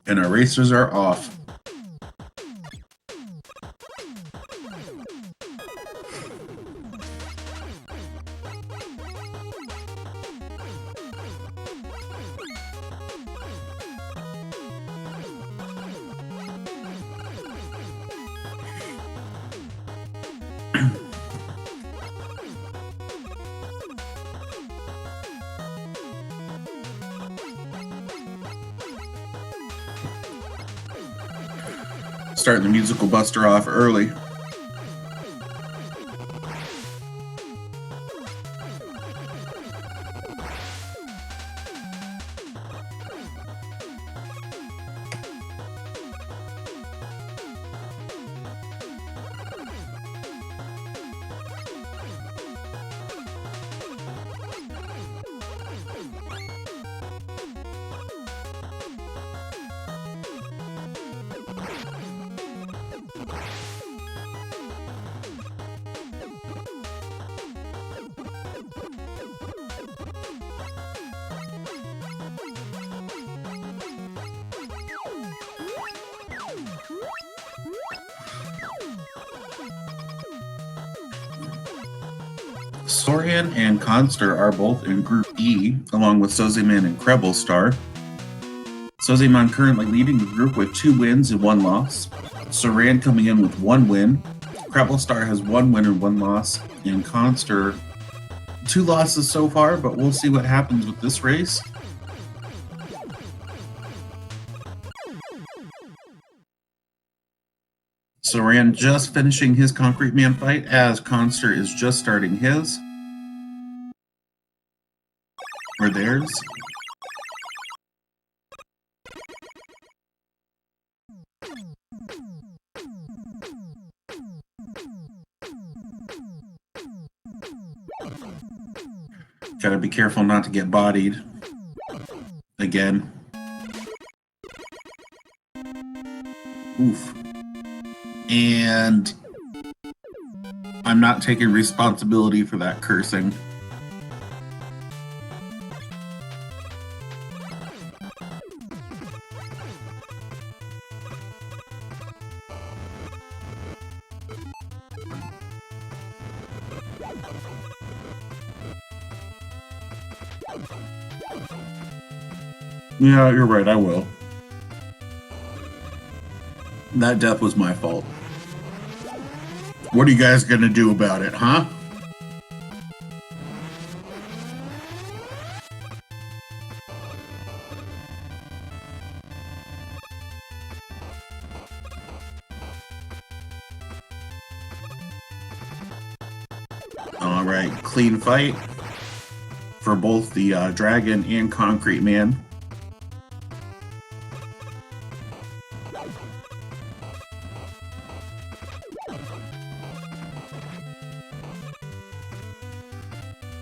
And our racers are off. Starting the musical buster off early. Sorantyan and Khanster are both in Group E, along with Sozeman and Krebelstar. Sozeman currently leading the group with 2 wins and 1 loss. Sorantyan coming in with 1 win. Krebelstar has 1 win and 1 loss. And Khanster, 2 losses so far, but we'll see what happens with this race. Sorantyan just finishing his Concrete Man fight as Khanster is just starting his. Or theirs. Gotta be careful not to get bodied again. Oof. And I'm not taking responsibility for that cursing. Yeah, you're right, I will. That death was my fault. What are you guys gonna do about it, huh? All right, clean fight for both the Dragon and Concrete Man.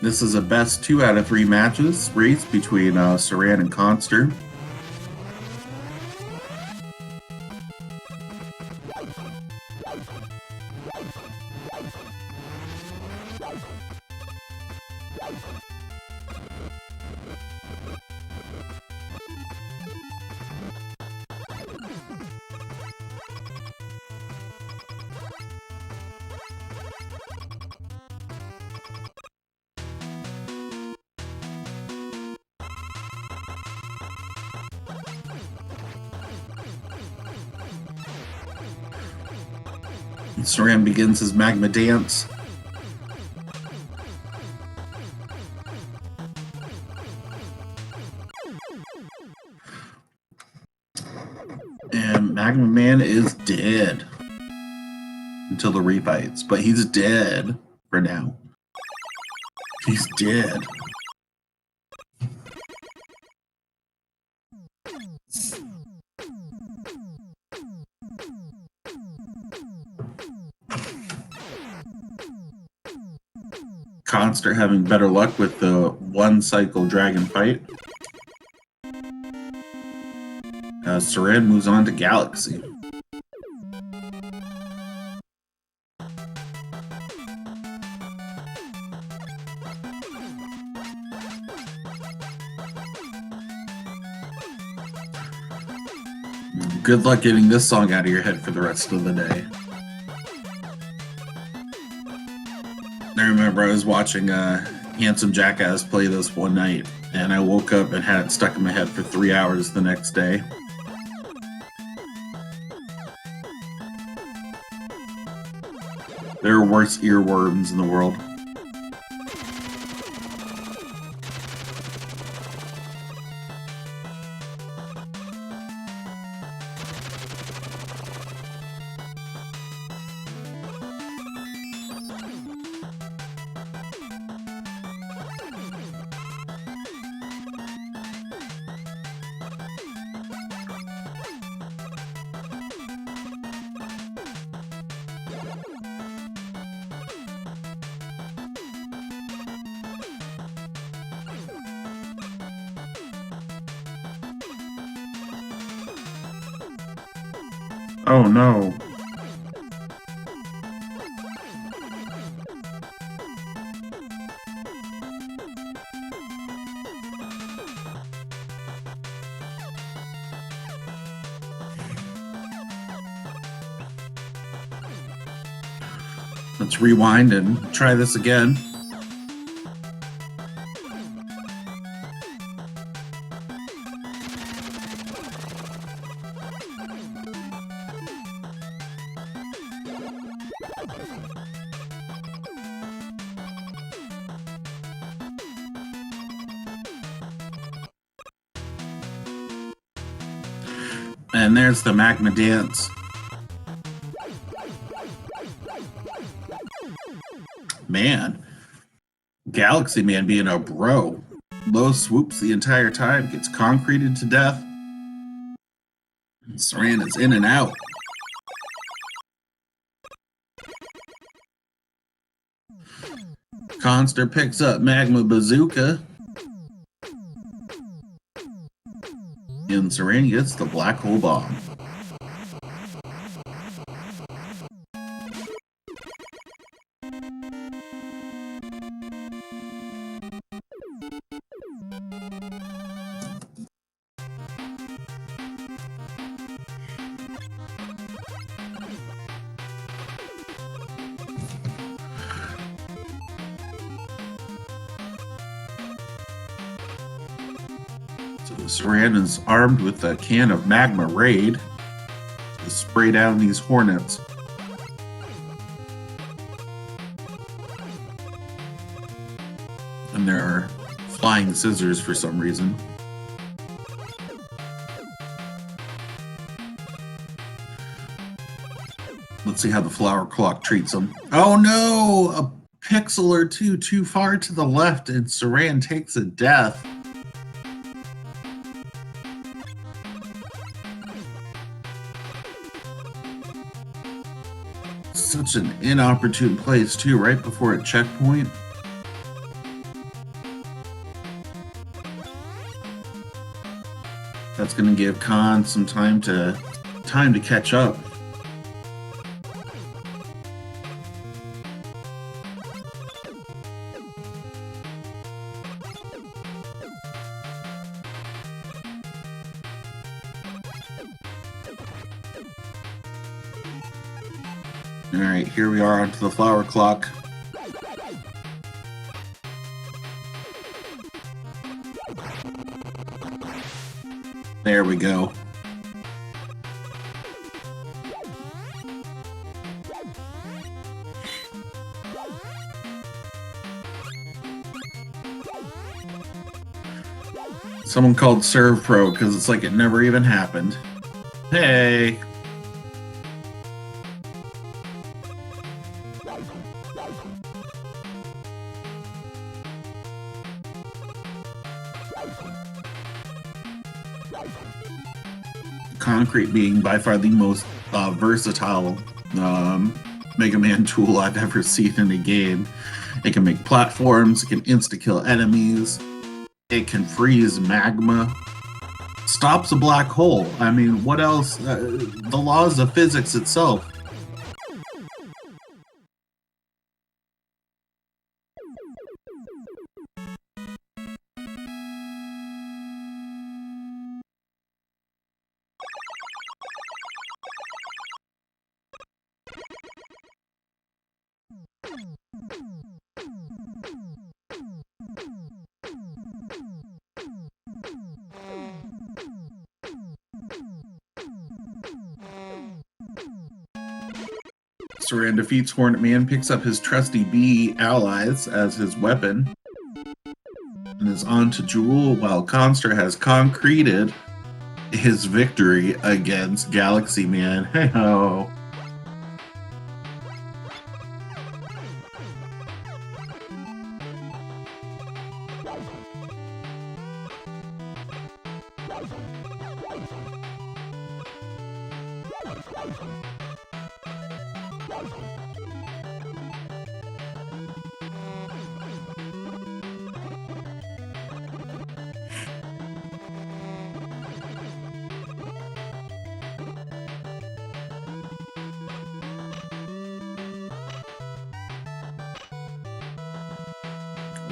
This is a best 2 out of 3 matches race between Sorantyan and Khanster. Sorantyan begins his magma dance. And Magma Man is dead until the refights, but he's dead for now. He's dead. Khanster having better luck with the 1 cycle dragon fight. Sorantyan moves on to Galaxy. Good luck getting this song out of your head for the rest of the day. I remember I was watching Handsome Jackass play this one night, and I woke up and had it stuck in my head for 3 hours the next day. There are worse earworms in the world. Oh no. Let's rewind and try this again. And there's the magma dance. Man, Galaxy Man being a bro. Low swoops the entire time, gets concreted to death. Saran is in and out. Khanster picks up Magma Bazooka. And Saran gets the Black Hole Bomb. Saran is armed with a can of Magma Raid to spray down these hornets. And there are flying scissors for some reason. Let's see how the flower clock treats them. Oh no! A pixel or two too far to the left, and Saran takes a death. Such an inopportune place too, right before a checkpoint. That's going to give Khan some time to catch up. Alright, here we are onto the flower clock. There we go. Someone called Serve Pro because it's like it never even happened. Hey! Concrete being by far the most versatile Mega Man tool I've ever seen in a game. It can make platforms, it can insta-kill enemies, it can freeze magma, stops a black hole. I mean, what else? The laws of physics itself. Saran defeats Hornet Man, picks up his trusty bee allies as his weapon, and is on to Jewel, while Khanster has concreted his victory against Galaxy Man. Hey-ho!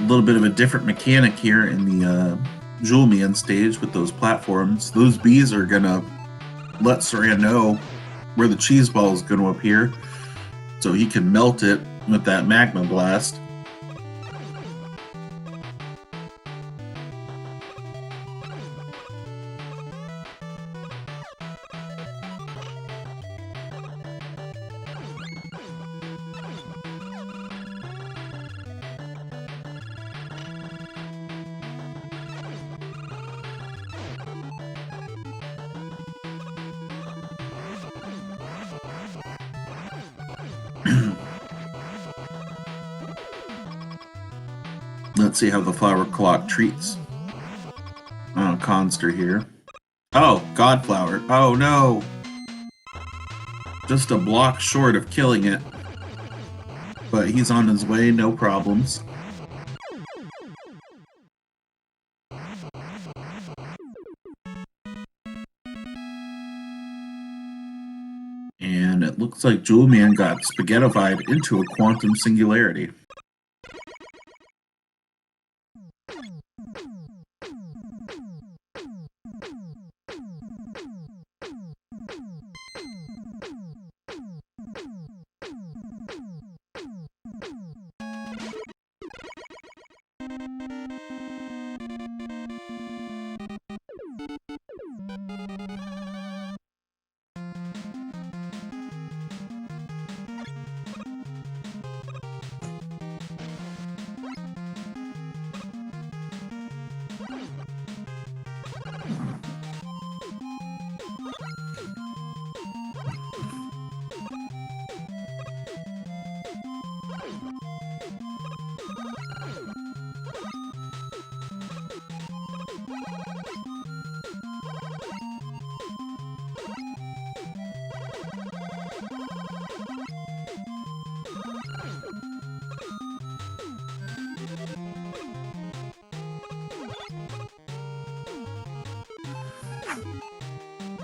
A little bit of a different mechanic here in the Jewel Man stage with those platforms. Those bees are gonna let Saran know where the cheese ball is going to appear, so he can melt it with that magma blast. Let's see how the flower clock treats Khanster here. Oh, Godflower. Oh no! Just a block short of killing it. But he's on his way, no problems. And it looks like Jewel Man got spaghettified into a quantum singularity.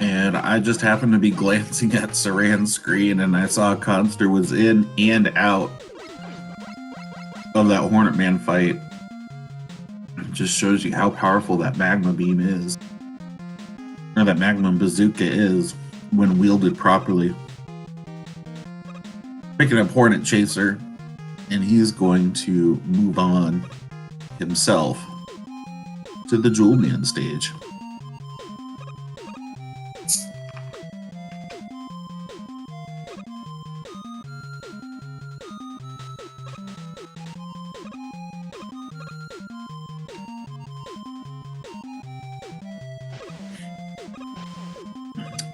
And I just happened to be glancing at Saran's screen, and I saw Khanster was in and out of that Hornet Man fight. It just shows you how powerful that magma beam is, or that magma bazooka is, when wielded properly. Picking up Hornet Chaser, and he's going to move on himself to the Jewel Man stage.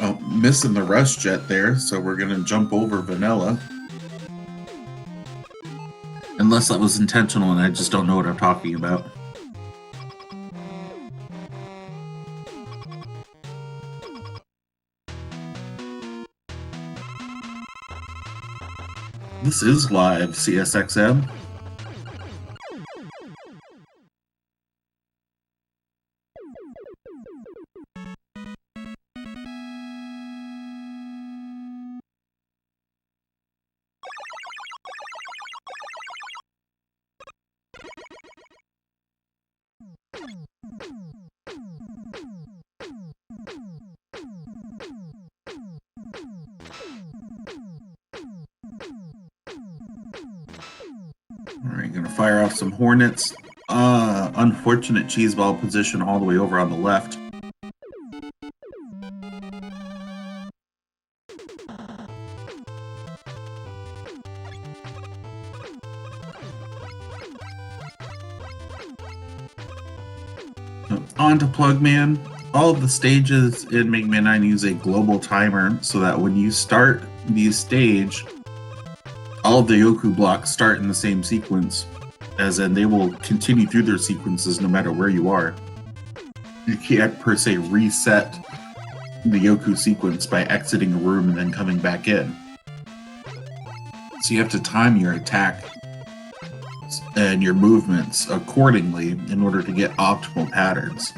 Oh, missing the rush jet there, so we're gonna jump over Vanilla. Unless that was intentional and I just don't know what I'm talking about. This is live, CSXM. Alright, gonna fire off some Hornets. Unfortunate cheese ball position all the way over on the left. On to Plugman. All of the stages in Mega Man 9 use a global timer so that when you start the stage, all of the Yoku blocks start in the same sequence, as in they will continue through their sequences no matter where you are. You can't per se reset the Yoku sequence by exiting a room and then coming back in. So you have to time your attack and your movements accordingly in order to get optimal patterns.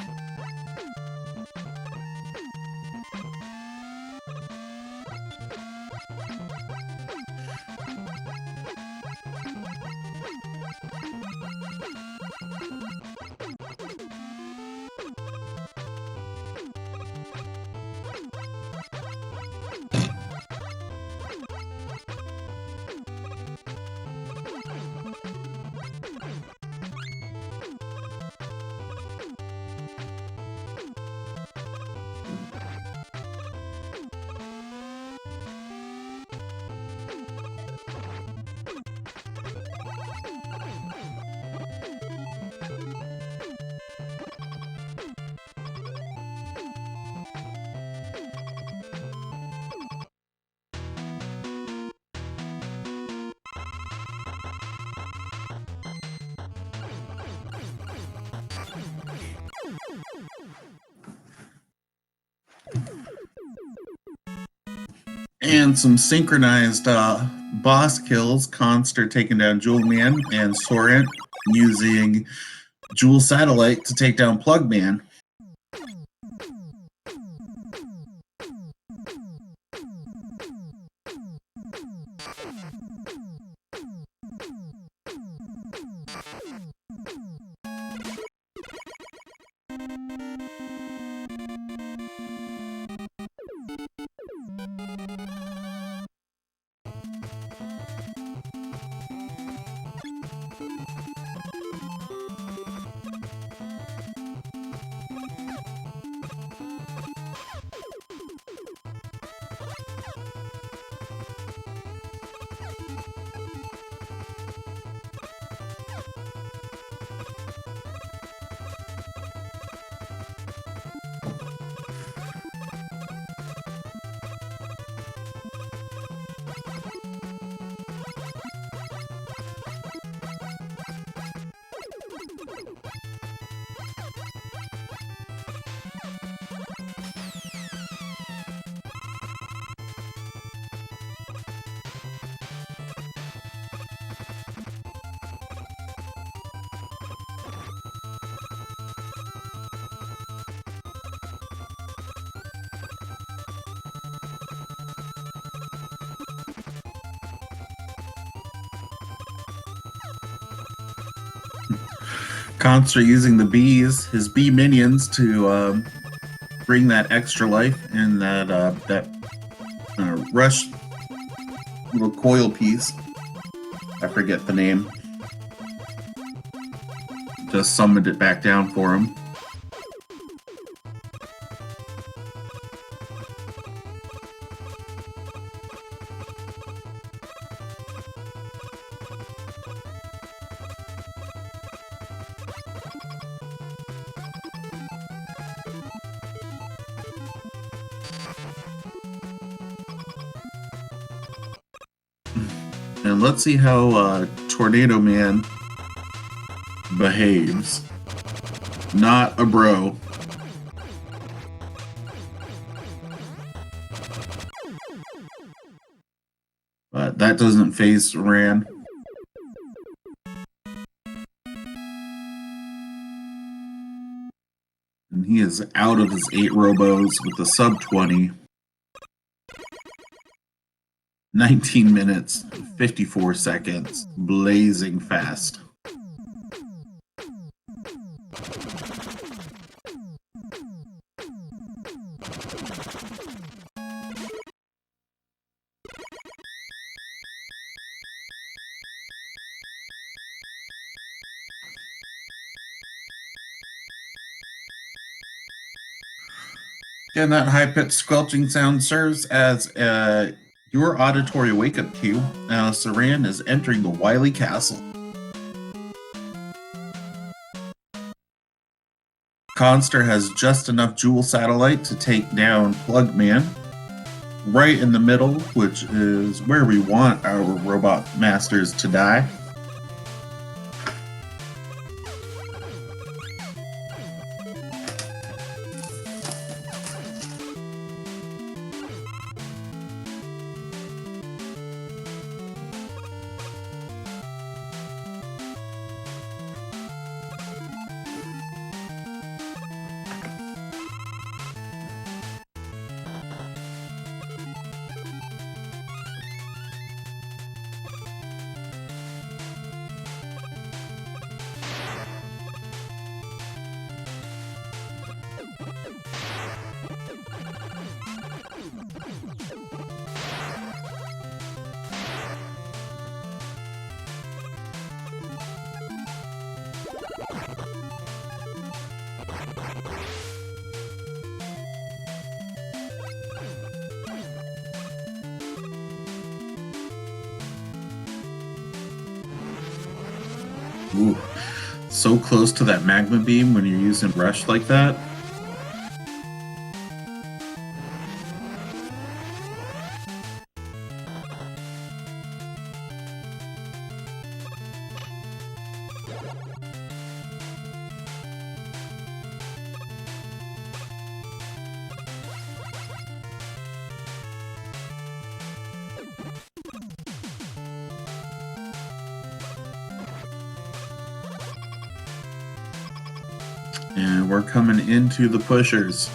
And some synchronized boss kills. Khanster taking down Jewelman and Sorant using Jewel Satellite to take down Plugman. Khanster using the bees, his bee minions, to bring that extra life and that rush little coil piece. I forget the name. Just summoned it back down for him. And let's see how Tornado Man behaves. Not a bro. But that doesn't faze Ran. And he is out of his 8 robos with the sub 20. 19 minutes, 54 seconds, blazing fast. And that high-pitched squelching sound serves as your auditory wake-up cue. Saran is entering the Wily Castle. Khanster has just enough Jewel Satellite to take down Plugman. Right in the middle, which is where we want our robot masters to die. Ooh, so close to that magma beam when you're using Rush like that. And we're coming into the pushers.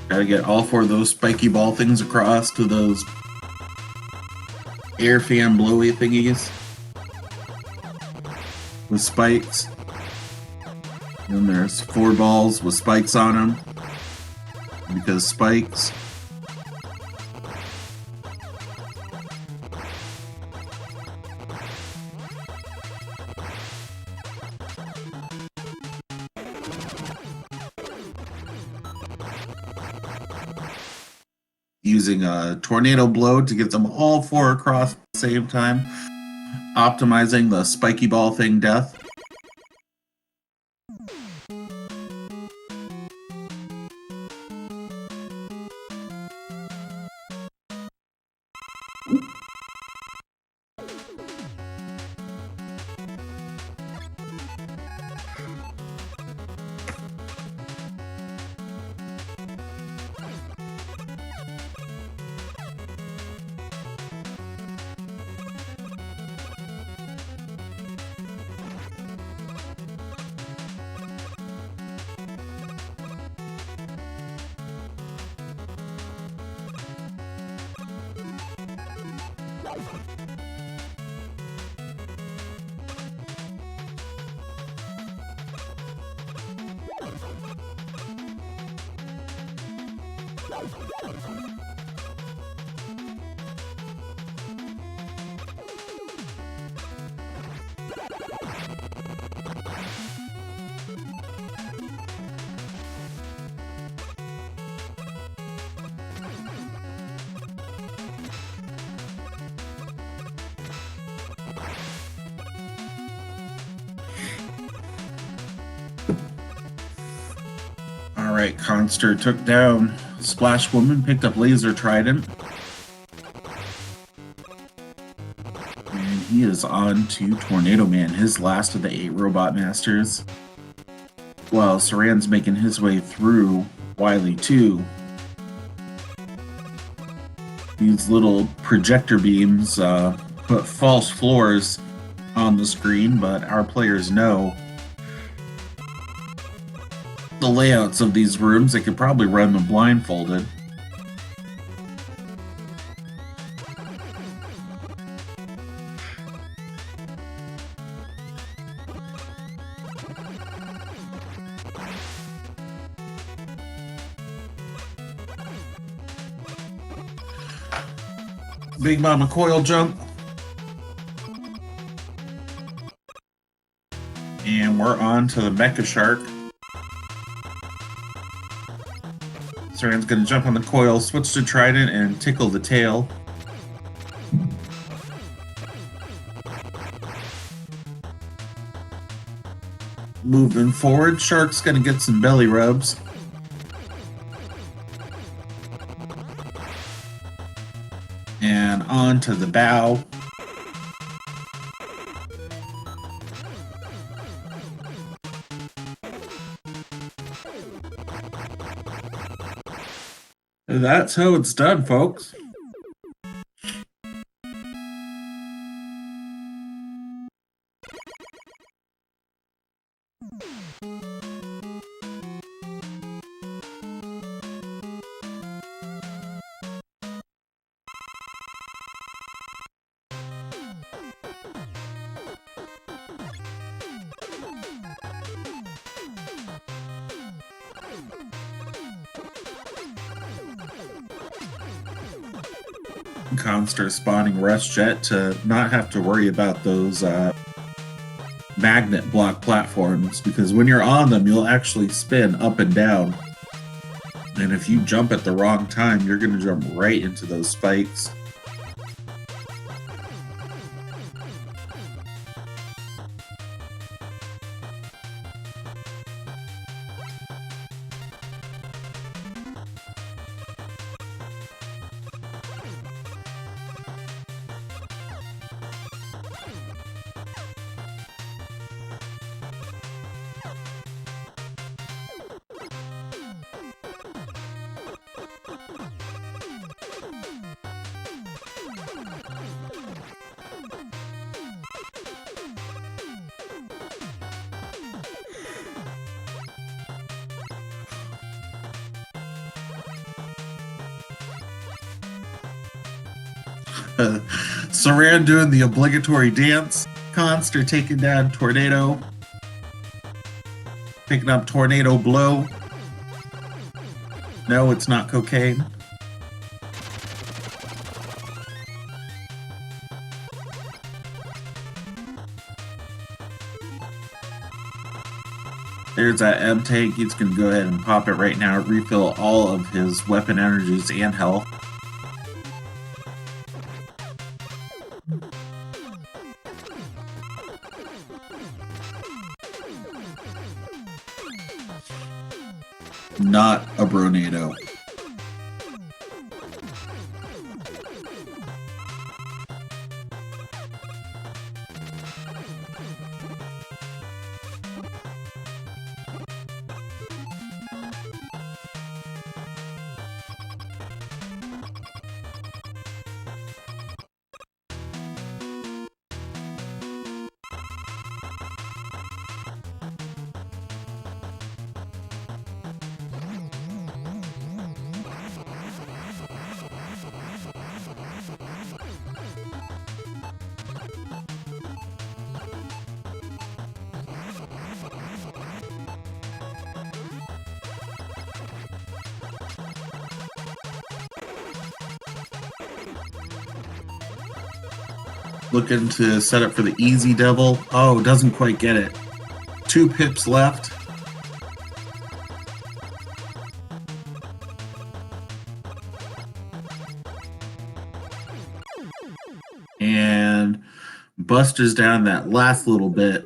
Gotta get all four of those spiky ball things across to those air fan blowy thingies with spikes. And there's 4 balls with spikes on them because spikes. Using a tornado blow to get them all 4 across at the same time, optimizing the spiky ball thing death. Alright, Khanster took down Splash Woman, picked up Laser Trident. And he is on to Tornado Man, his last of the 8 Robot Masters. While Saran's making his way through Wily 2. These little projector beams put false floors on the screen, but our players know the layouts of these rooms. They could probably run them blindfolded. Big Mama coil jump. And we're on to the Mecha Shark. Saran's going to jump on the coil, switch to Trident, and tickle the tail. Moving forward, Shark's going to get some belly rubs. And on to the bow. That's how it's done, folks. Khanster spawning Rush Jet to not have to worry about those magnet block platforms, because when you're on them, you'll actually spin up and down. And if you jump at the wrong time, you're going to jump right into those spikes. Saran doing the obligatory dance. Khanster taking down Tornado. Picking up Tornado Blow. No, it's not cocaine. There's that M tank. He's going to go ahead and pop it right now. Refill all of his weapon energies and health. Not a Bronado. Looking to set up for the easy devil. Oh, doesn't quite get it. 2 pips left. And busters down that last little bit.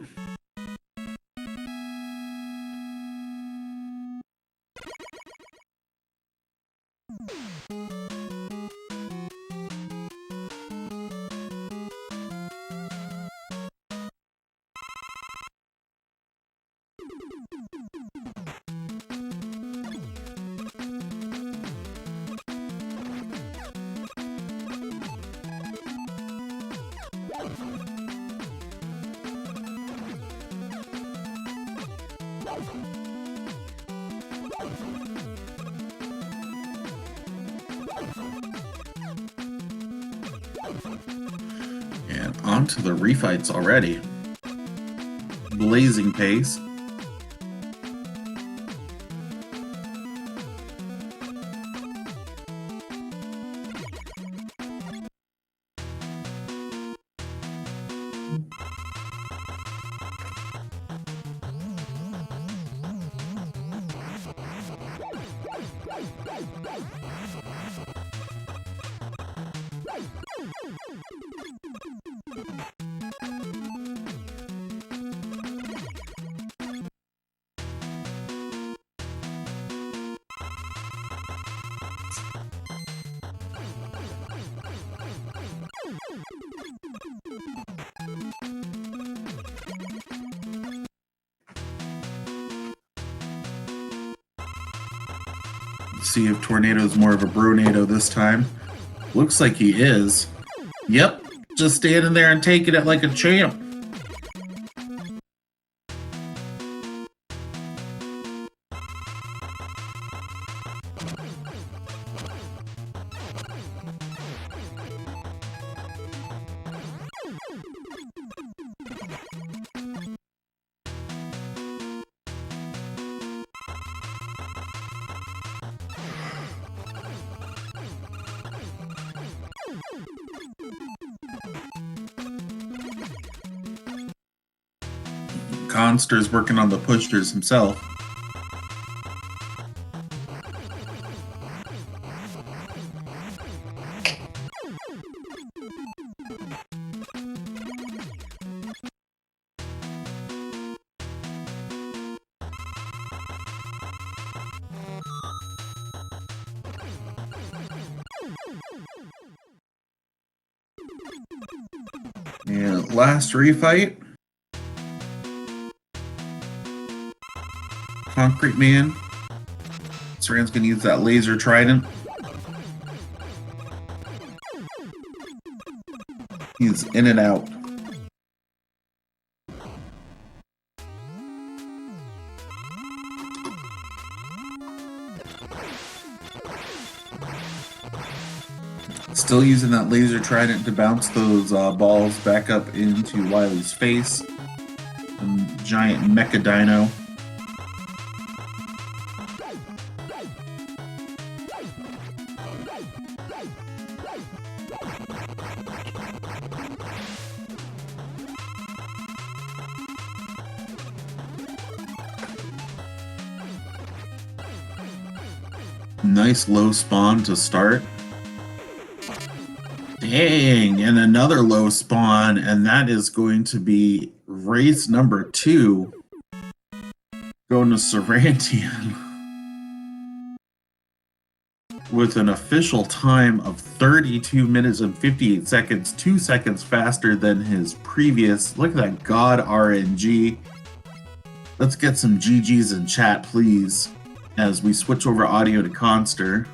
And on to the refights already. Blazing pace. See if Tornado's more of a Bronado this time. Looks like he is. Yep, just standing there and taking it like a champ. Khanster's working on the pushers himself. And last refight. Concrete Man. Saran's gonna use that laser trident. He's in and out. Still using that laser trident to bounce those balls back up into Wily's face. Giant mecha dino. Nice low spawn to start. Dang, and another low spawn, and that is going to be race number 2 going to Sorantyan with an official time of 32 minutes and 58 seconds, 2 seconds faster than his previous. Look at that god RNG. Let's get some GGs in chat, please, as we switch over audio to Khanster.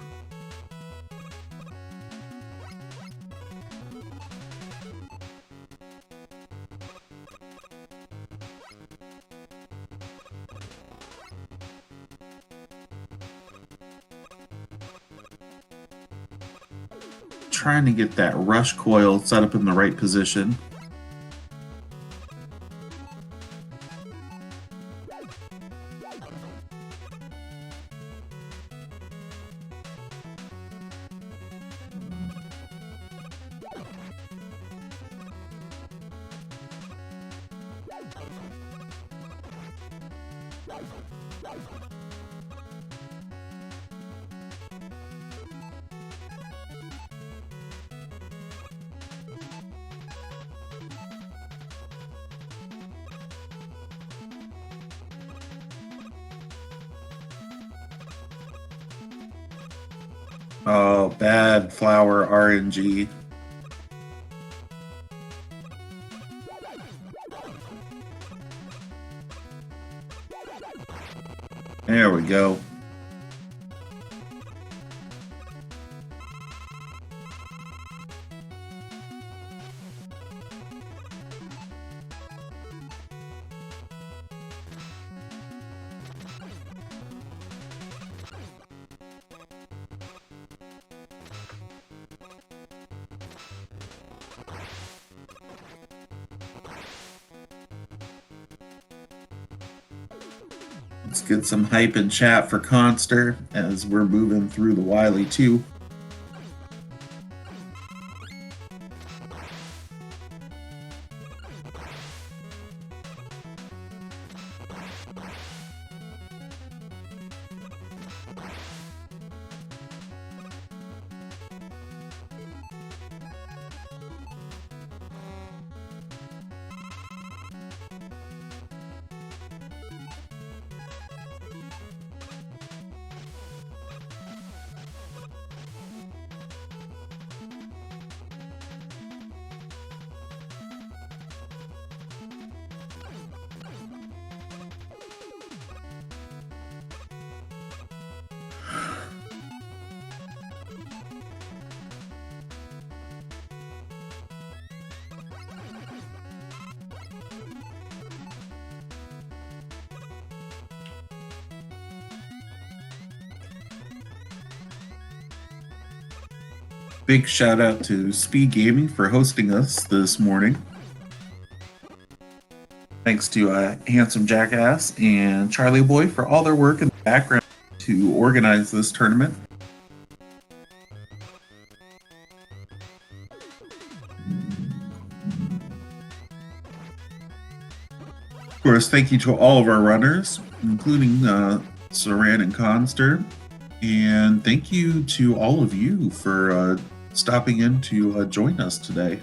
Trying to get that rush coil set up in the right position. Oh, bad flower RNG. There we go. Let's get some hype in chat for Khanster as we're moving through the Wily 2. Big shout out to SpeedGaming for hosting us this morning. Thanks to Handsome Jackass and Charlie Boy for all their work in the background to organize this tournament. Of course, thank you to all of our runners, including Saran and Khanster. And thank you to all of you for stopping in to join us today.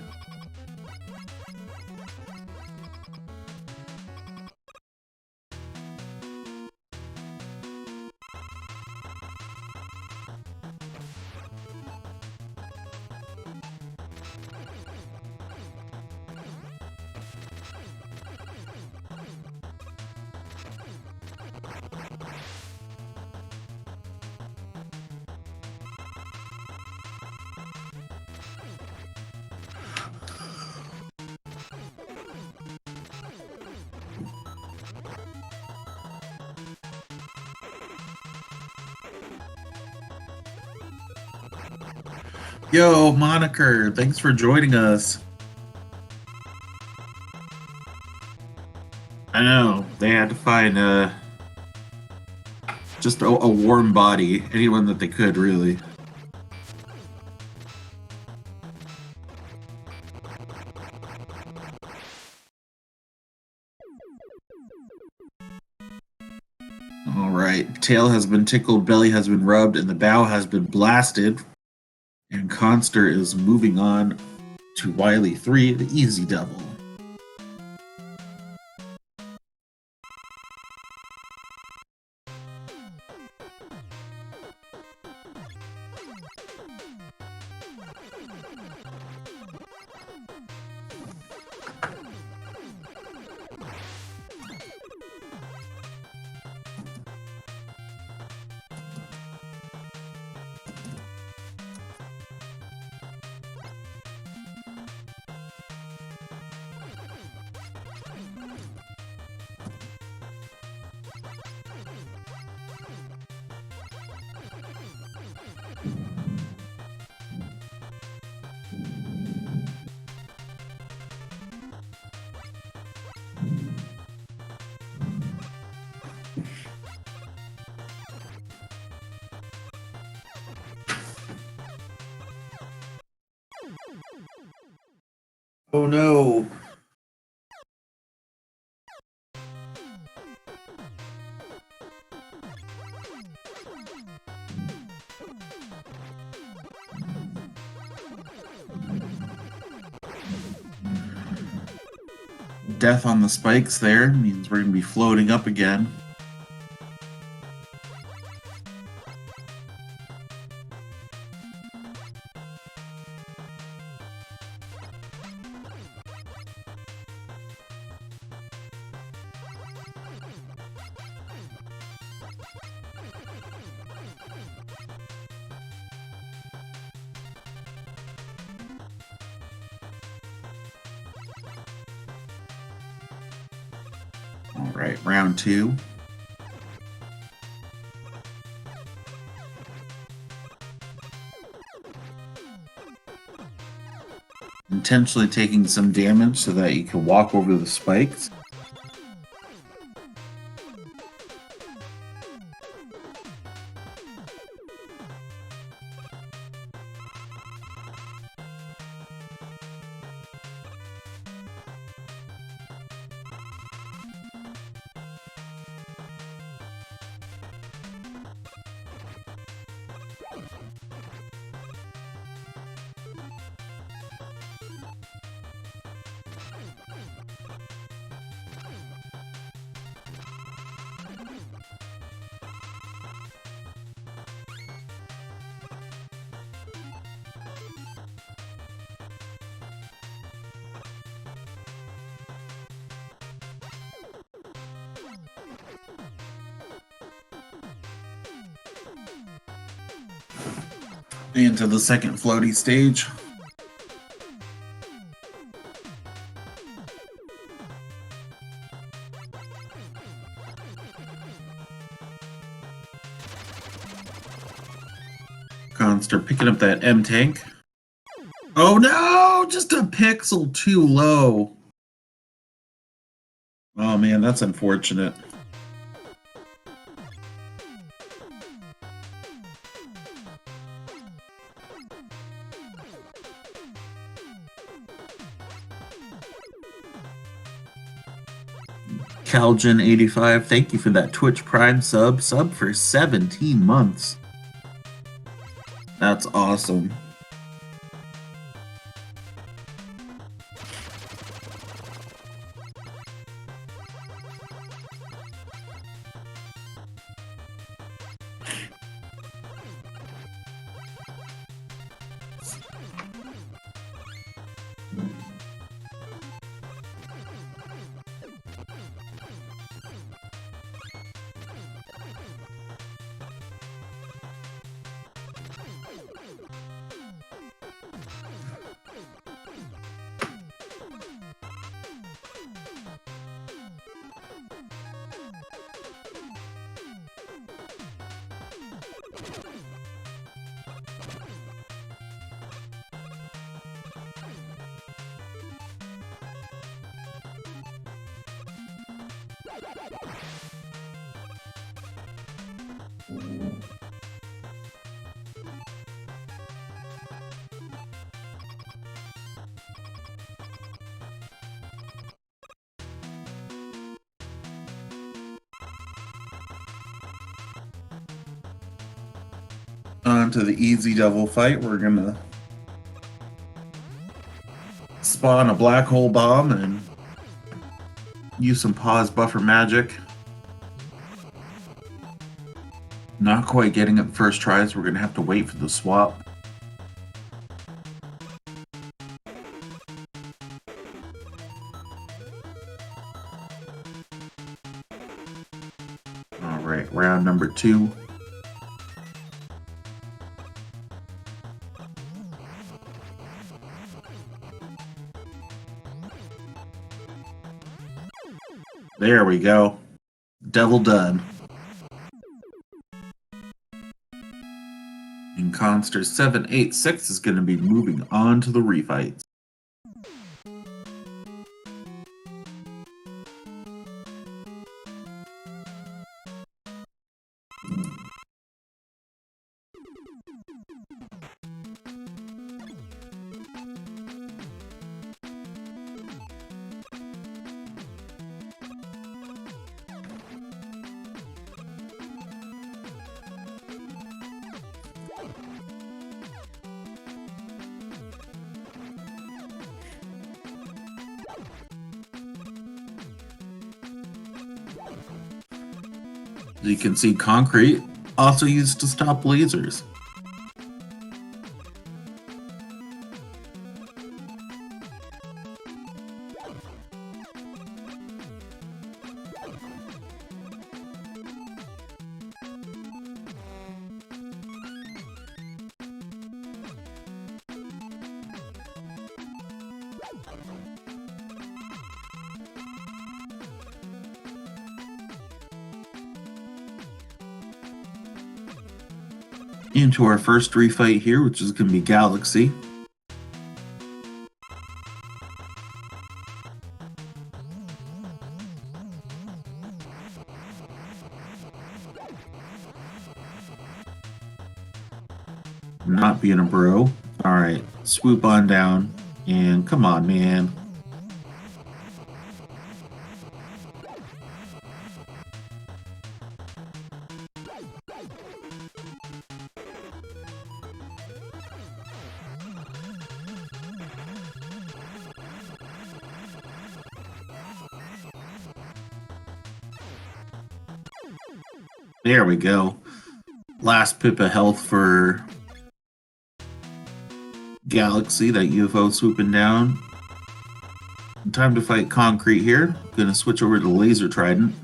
Yo, Moniker, thanks for joining us. I know, they had to find just a warm body, anyone that they could, really. All right, tail has been tickled, belly has been rubbed, and the bow has been blasted. And Khanster is moving on to Wily 3, the Easy Devil. Oh no. Death on the spikes there means we're going to be floating up again. All right, round 2. Intentionally taking some damage so that you can walk over the spikes. Into the second floaty stage. Khanster picking up that M tank. Oh no, just a pixel too low. Oh man, that's unfortunate. Calgen85, thank you for that Twitch Prime sub for 17 months. That's awesome. On to the easy devil fight. We're gonna spawn a black hole bomb and use some pause buffer magic. Not quite getting it first try, so we're gonna have to wait for the swap. All right, round number 2. There we go. Devil done. And Khanster786 is going to be moving on to the refights. You can see concrete also used to stop lasers. Into our first refight here, which is going to be Galaxy. Not being a bro. Alright, swoop on down, and come on, man. There we go. Last pip of health for Galaxy, that UFO swooping down. Time to fight concrete here. Gonna switch over to laser trident.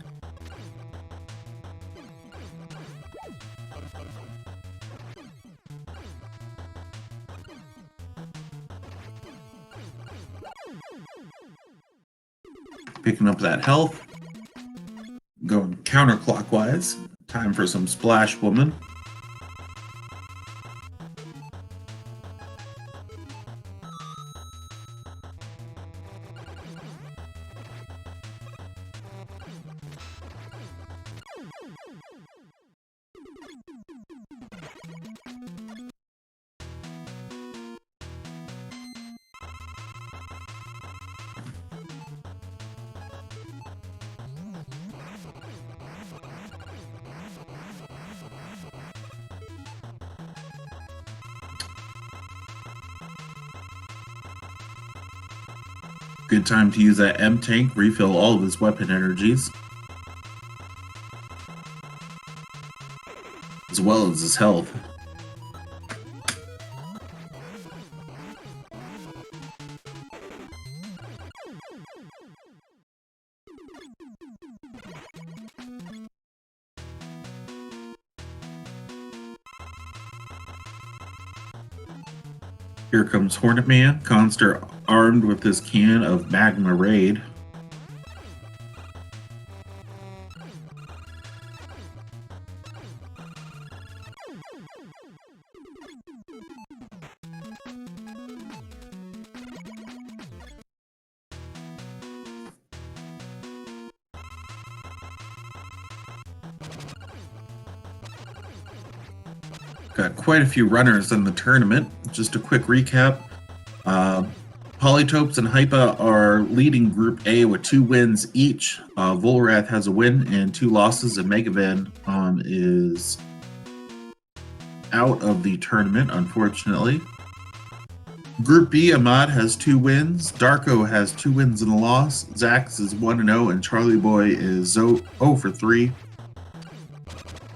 Picking up that health. Going counterclockwise. Time for some Splash Woman. Good time to use that M tank, refill all of his weapon energies, as well as his health. Here comes Hornet Man, Khanster armed with his can of Magma Raid. Got quite a few runners in the tournament. Just a quick recap. Polytopes and Hypa are leading Group A with 2 wins each. Volrath has a win and 2 losses, and Megavan is out of the tournament, unfortunately. Group B, Ahmad has 2 wins. Darko has 2 wins and a loss. Zax is 1-0, and Charlie Boy is 0 for 3.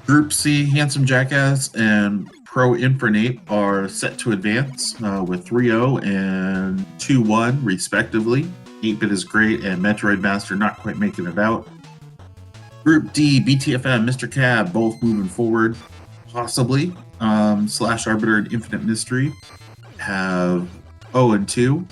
Group C, Handsome Jackass and Pro Infernate are set to advance with 3-0 and 2-1 respectively. 8-Bit is great and Metroid Master not quite making it out. Group D, BTFM, Mr. Cab, both moving forward, possibly. Slash Arbiter and Infinite Mystery have 0 and 2.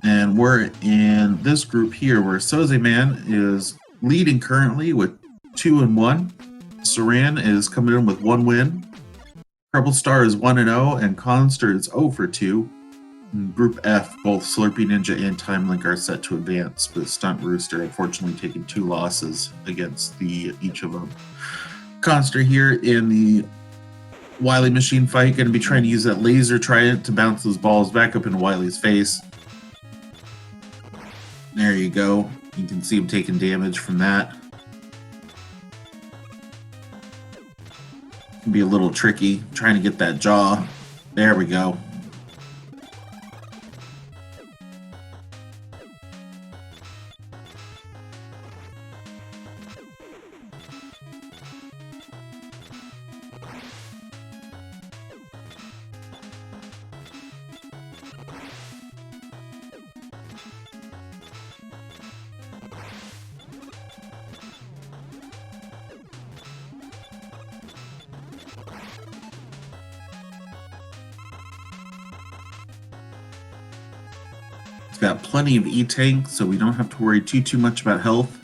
And we're in this group here where Soze Man is leading currently with 2 and 1. Saran is coming in with 1 win. Purple Star is 1-0, and Khanster is 0 for 2. In Group F, both Slurpee Ninja and Time Link are set to advance, with Stunt Rooster unfortunately taking 2 losses against each of them. Khanster here in the Wily Machine fight, going to be trying to use that laser trident to bounce those balls back up into Wily's face. There you go. You can see him taking damage from that. Can be a little tricky trying to get that jaw. There we go. Got plenty of E-Tank, so we don't have to worry too much about health.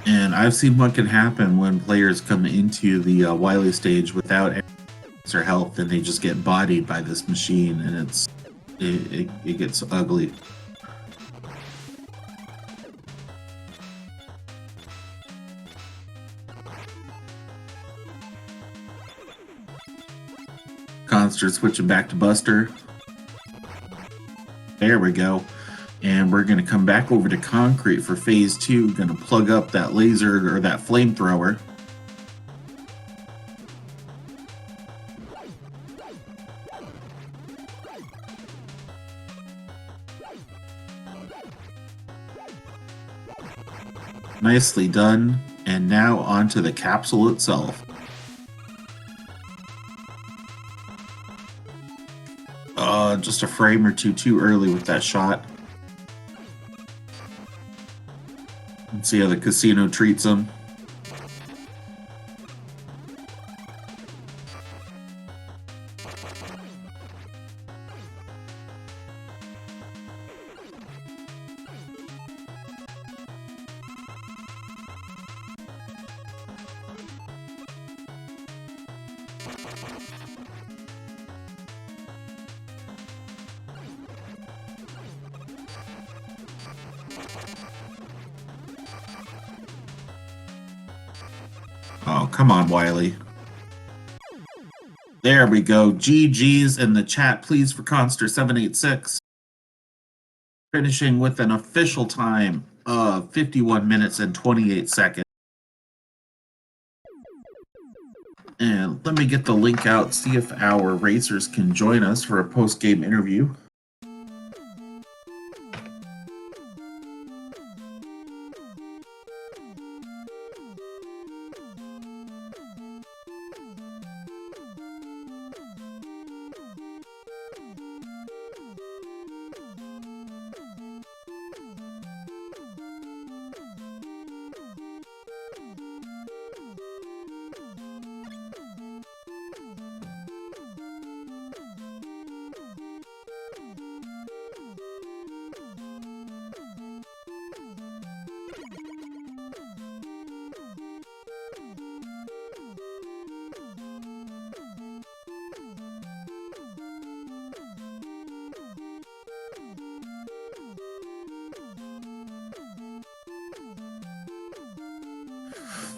And I've seen what can happen when players come into the Wily stage without their health, and they just get bodied by this machine, and it gets ugly. Khanster switching back to Buster. There we go. And we're going to come back over to Concrete for Phase 2. Going to plug up that laser or that flamethrower. Nicely done. And now onto the capsule itself. Just a frame or two too early with that shot. Let's see how the casino treats him. Oh, come on, Wily. There we go. GG's in the chat, please, for Khanster786. Finishing with an official time of 51 minutes and 28 seconds. And let me get the link out, see if our racers can join us for a post-game interview.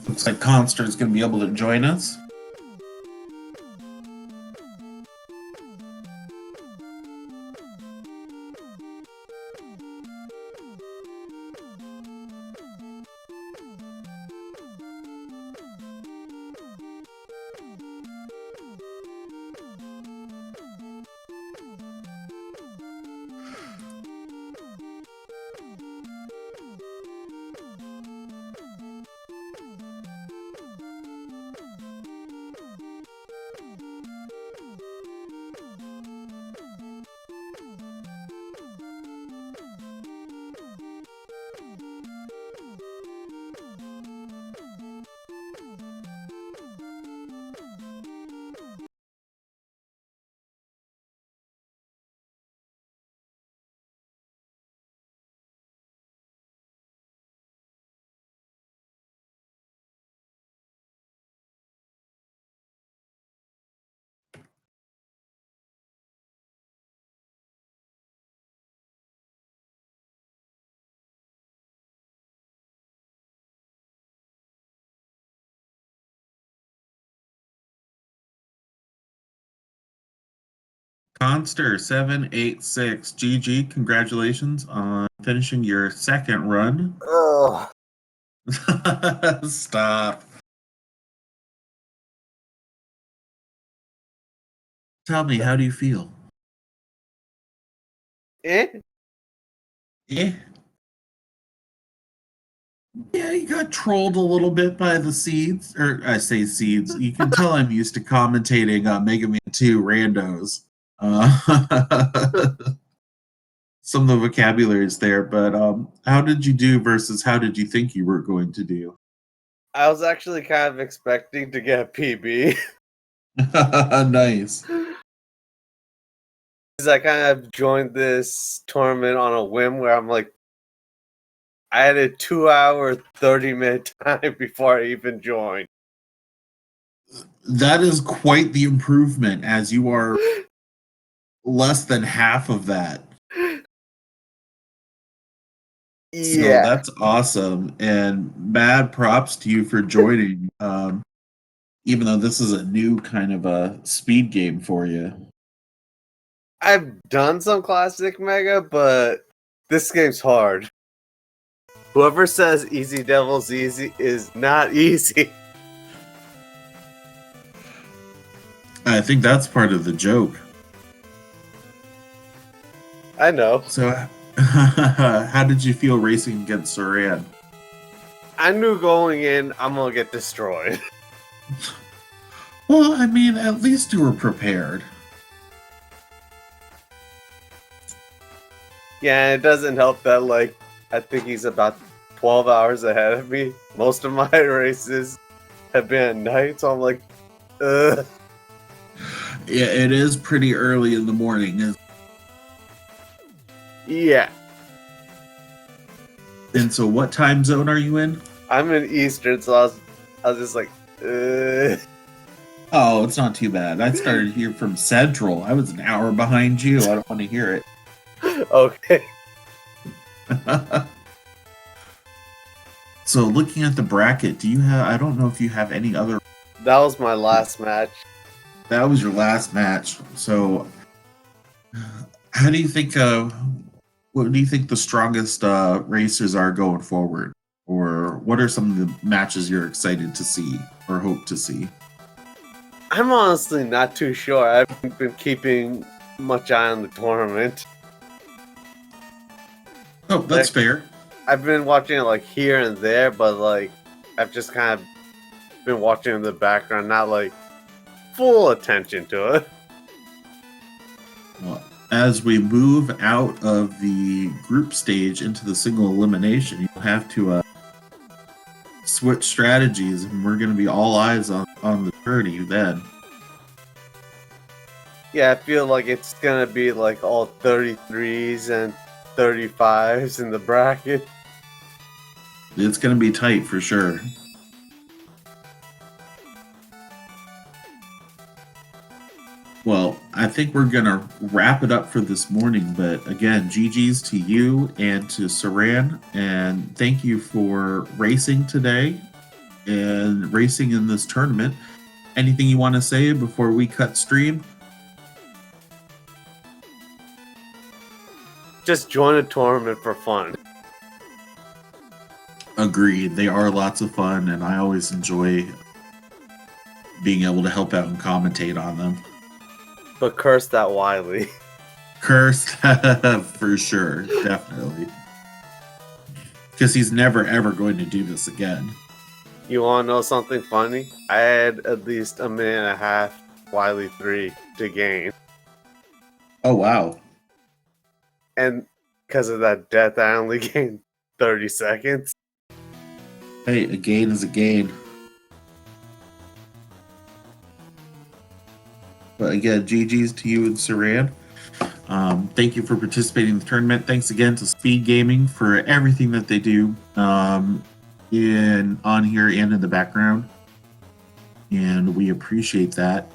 Looks like Khanster is going to be able to join us. Khanster786, GG, congratulations on finishing your second run. Oh. Stop. Tell me, how do you feel? Eh? Yeah, you got trolled a little bit by the seeds, or I say seeds. You can tell I'm used to commentating Mega Man 2 randos. Some of the vocabulary is there, but how did you do versus how did you think you were going to do? I was actually kind of expecting to get a PB. Nice. Because I kind of joined this tournament on a whim where I'm like, I had a 2-hour, 30-minute time before I even joined. That is quite the improvement, as you are less than half of that. So Yeah. that's awesome, and mad props to you for joining. Even though this is a new kind of a speed game for you. I've done some classic Mega, but this game's hard. Whoever says Easy Devil's easy is not easy. I think that's part of the joke. I know. So, how did you feel racing against Soran? I knew going in, I'm gonna get destroyed. Well, I mean, at least you were prepared. Yeah, it doesn't help that, like, I think he's about 12 hours ahead of me. Most of my races have been at night, so I'm like, ugh. Yeah, it is pretty early in the morning. Yeah. And so what time zone are you in? I'm in Eastern, so I was just like, ugh. Oh, it's not too bad. I started here from Central. I was an hour behind you. I don't want to hear it. Okay. So looking at the bracket, do you have, I don't know if you have any other. That was my last match. That was your last match. So how do you think, what do you think the strongest racers are going forward? Or what are some of the matches you're excited to see or hope to see? I'm honestly not too sure. I haven't been keeping much eye on the tournament. Oh, that's fair. I've been watching it like here and there, but like I've just kind of been watching in the background, not like full attention to it. Well, as we move out of the group stage into the single elimination, you'll have to switch strategies, and we're going to be all eyes on the tourney then. Yeah, I feel like it's gonna be like all 33s and 35s in the bracket. It's going to be tight for sure. Well, I think we're going to wrap it up for this morning. But again, GG's to you and to Saran. And thank you for racing today and racing in this tournament. Anything you want to say before we cut stream? Just join a tournament for fun. Agreed. They are lots of fun, and I always enjoy being able to help out and commentate on them. But curse that Wiley. Cursed, for sure, definitely. Because he's never, ever going to do this again. You wanna know something funny? I had at least a minute and a half Wiley 3 to gain. Oh, wow. And because of that death, I only gained 30 seconds. Hey, a gain is a gain. But again, GG's to you and Saran. Thank you for participating in the tournament. Thanks again to SpeedGaming for everything that they do on here and in the background. And we appreciate that.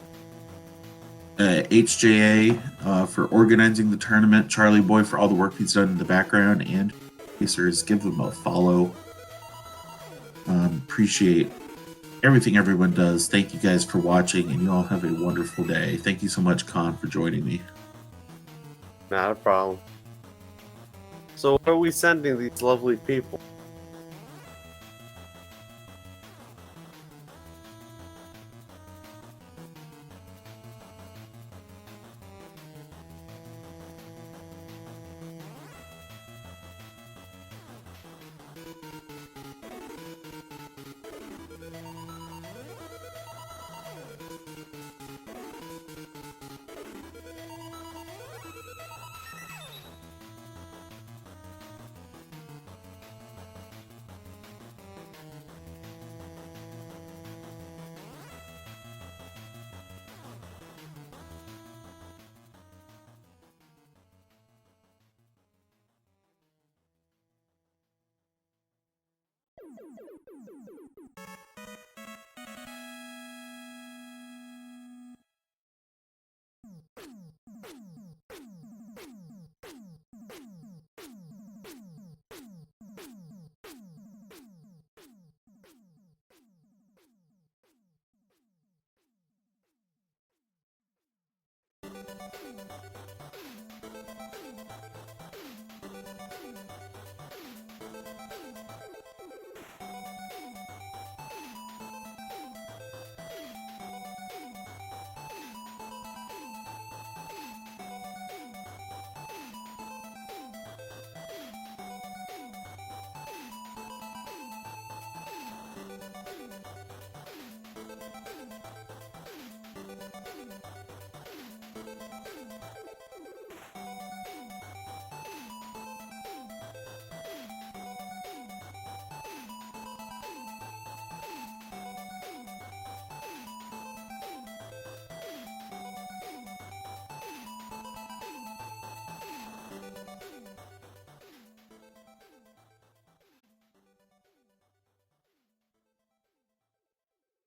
HJA for organizing the tournament. Charlie Boy for all the work he's done in the background. And Pacers, give them a follow. Appreciate everything everyone does. Thank you guys for watching, and you all have a wonderful day. Thank you so much, Khan, for joining me. Not a problem. So where are we sending these lovely people?